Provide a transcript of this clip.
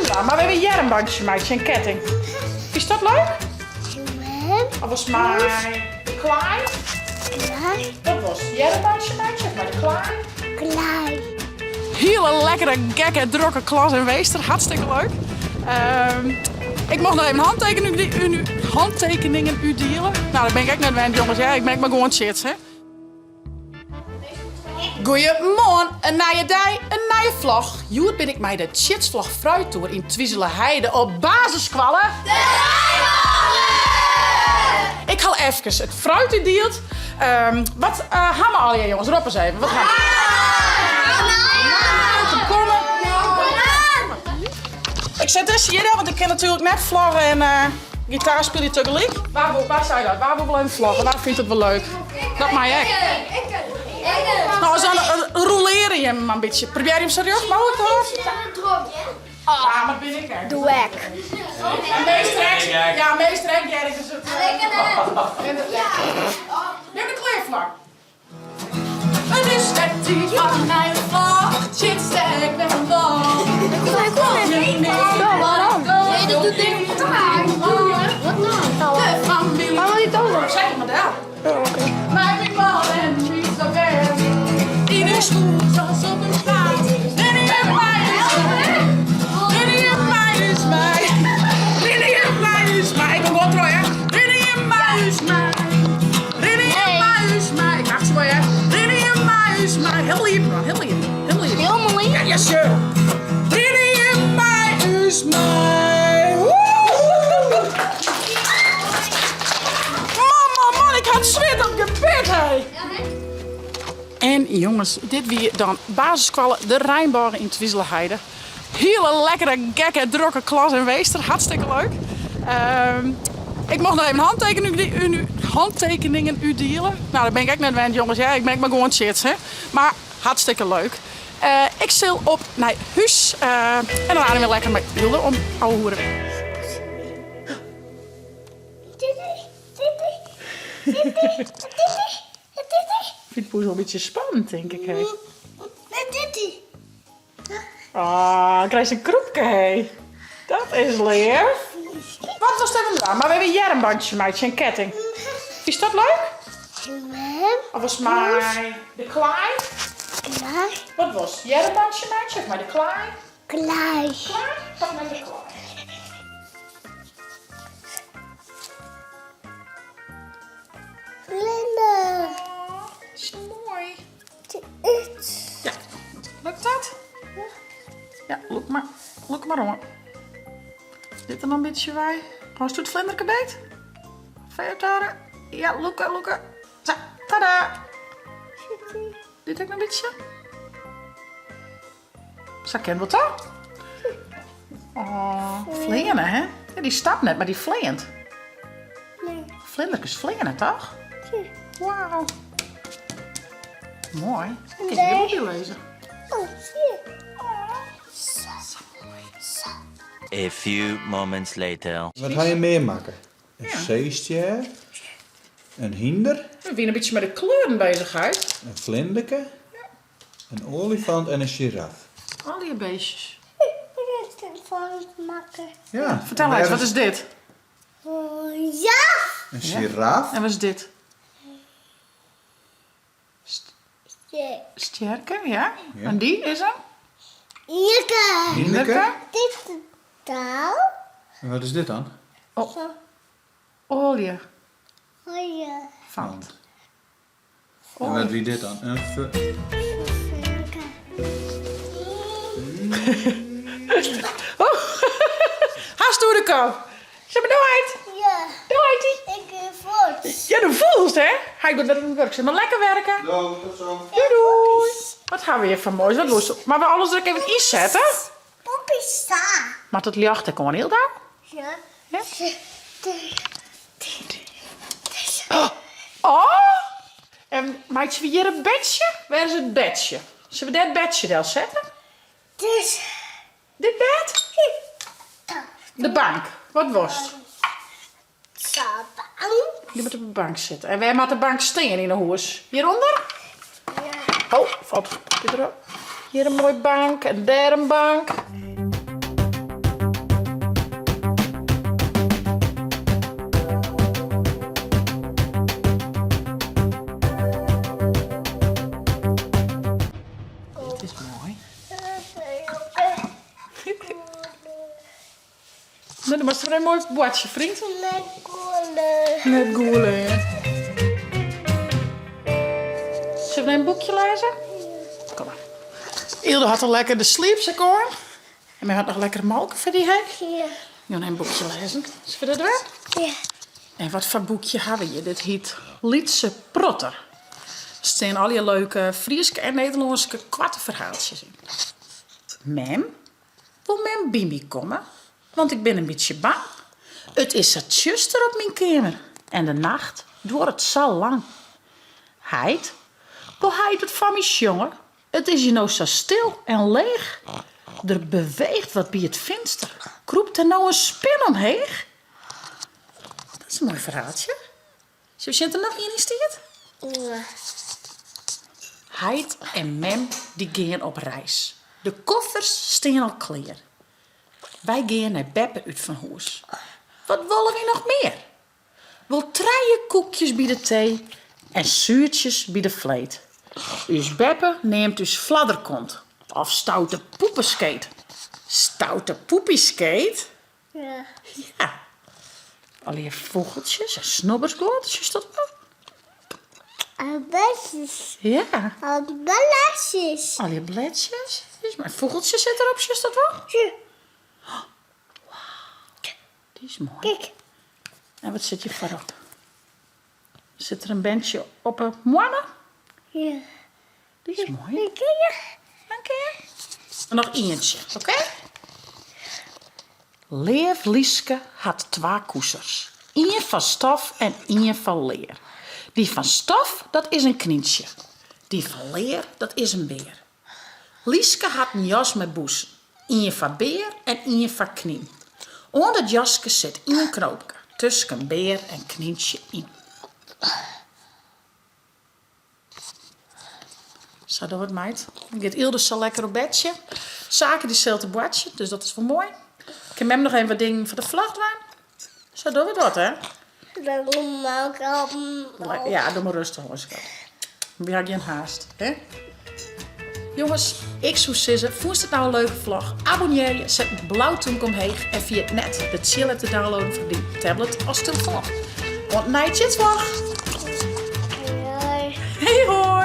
gedaan. Maar we hebben hier een bandje meidje en ketting. Is dat leuk? Dat was maar klein. Dat was hier een bandje meidje, maar klein. Hele lekkere, gekke, drokke klas en weester. Hartstikke leuk. Ik mocht nog even handtekeningen u delen. Nou, dat ben ik echt net wend, jongens. Ja, ik merk maar gewoon shit, hè. Goeiemorgen, een nieuwe dag, een nieuwe vlog. Hier ben ik met de Chitsvlog Fruittour in Twiezeleheide op basiskwallen. De Rijnballen! Ik haal even het fruit in deelt. Wat gaan we al hier, jongens? Roep eens even. Wat gaan we? Ik zet dus hier, want ik ken natuurlijk net vlaggen en gitaar speel je tegelijk. Waar zei dat? Waar wil je vlaggen? Waar vindt het wel leuk? Dat mag jij. Nou, dan roleren je hem maar een beetje. Probeer je hem serieus mogelijk te houden? Ah, maar ben ik er. Doe ik. Meester Henk, jij is het. Neem de kleervlak. Het is net die van mijn vlag. Shit, sterk met een vlag. Waarom? Nee, dat doet ding niet aan. Wat nou? De familie. Waarom wil je het dan doen? Zeg maar daar. Oh, oké. Mijn big ball en niet zo ver. In de schoen zoals op een paard. Lily en mij is mij. Lily en mij is mij. Lily en mij is mij. Ik ben gewoon trouw, hè. Lily en mij is mij. Lily en mij is mij. Ik mag ze wel, hè. Lily en mij is mij. Heel lief, man. Heel lief. Heel lief. Heel mooi. Ja, yes, sir. Lily en mij is mij. Woe! Man, ik had zweet op gebed, hé. En jongens, dit weer dan basiskwallen de Rijnballen in Twiezeleheide. Hele lekkere, gekke, drokke klas en weester. Hartstikke leuk. Ik mocht nog even handtekeningen u delen. Nou, dat ben ik echt net wend, jongens. Ja, ik merk maar gewoon shit, hè. Maar hartstikke leuk. Ik zil op naar huis. En dan gaan we lekker met Hilde om ouwe hoeren. Ik vind het wel een beetje spannend, denk ik. Hey. Ah, ik krijg een kroepje, hé. Dat is leer. Wat was dat dan? Maar we hebben hier een bandje, meidje, en ketting. Is dat leuk? Dat was maar de klein. Wat was? Hier een bandje, meidje, of maar de klein? Klein? Pak maar de klein. Is mooi. Ja, lukt dat? Ja, look maar om. Dit er nog een beetje bij. Gewoon het vlinderke beet. Veertaren. Ja, look. Zo, tada. Dit ook nog een beetje. Zo ken wat dat? Oh, vleenen, hè? Ja, die stapt net, maar die vleent. Vlinderkes vleenen, toch? Wauw. Mooi. Kijk, je moet je lezen. A few moments later. Wat ga je meemaken? Een zeestjer, een hinder, We zijn een beetje met de kleuren bezigheid. een vlinderke, een olifant en een giraf. Al die beestjes. Ja, Vertel eens, wat is dit? een giraf, En wat is dit? Sterke, ja. Ja. En die is hem? hinderke. Dit is taal. En wat is dit dan? Olie. Vand. En wat wie dit dan? Een Haast door de kou. Zeg maar, doei. Ja, de voels, hè? Hij doet dat in het werk. Maar lekker werken. tot zo. Doei. Wat gaan we hier van moois? Wat los? Maar we alles er even iets zetten. Maar tot licht, dat kon heel daar. Ja? Oh! En maakt we hier een bedje? Waar is het bedje? Zullen we dat bedje dan zetten? Dit bed? De bank. Wat was het? Je moet op de bank zitten. En wij moeten de bank staan in de huis. Hieronder? Oh, valt dit erop. Hier een mooie bank en daar een bank. Nou, dan was er een mooi boordje, vriend. Met kolen. Net goelen, ja. Zullen we een boekje lezen? Kom maar. Ilde had al lekker de sleepsekoor. En wij had nog lekker melk voor die hek. Ja. Nu een boekje lezen. Zullen we dat doen? Ja. En wat voor boekje hebben je? Dit heet Lietse Protter. Er staan al je leuke Frieske en Nederlandse kwarte verhaaltjes in. Mem, wil mem Bimbi komen? Want ik ben een beetje bang. Het is het zuster op mijn kamer. En de nacht door het zo lang. Heid, wil heid het van mijn jongen? Het is hier nou zo stil en leeg. Er beweegt wat bij het venster. Kroept er nou een spin omheen? Dat is een mooi verhaaltje. Zo zit er nog in stiert? Ja. Heid en Mem die gaan op reis. De koffers staan al klaar. Wij gaan naar Beppe uit van huis. Wat willen we nog meer? Wel 3 koekjes bij de thee en zuurtjes bij de vleet. Dus Beppe neemt dus fladderkont of stoute poepenskate. Stoute poepieskate? Ja. Ja. Allee vogeltjes en snobbersgoed, is dat wel? Albesjes. Ja. Albesjes. Al je bledjes. Dus mijn vogeltje zit erop, is dat wel? Ja. Die is mooi. Kijk. En wat zit je voorop? Zit er een bandje op een moana? Ja. Die is mooi. Kijk je? Dank je. Nog eentje, oké? Leef Lieske had 2 koesers. 1 van stof en 1 van leer. Die van stof, dat is een knietje. Die van leer, dat is een beer. Lieske had een jas met boes. 1 van beer en 1 van knien. Onder het jasje zit 1 knoopje. Tussen beer en knietje in. Zo dat wordt meid. Ik get Ilde zo lekker op bedje. Zaken die zelt een bordje, dus dat is wel mooi. Ik heb hem nog even wat dingen voor de vlag doen. Zo doen we dat, hè? Dan moet ik ook. Ja, doe maar rustig, hoor. We hebben geen haast, hè? Jongens, ik zou zeggen, vond je het nou een leuke vlog? Abonneer je, zet een blauwtink omheen en via het net de chiller te downloaden voor die tablet als telefoon. Want night vlog. Ja. Hey hoor!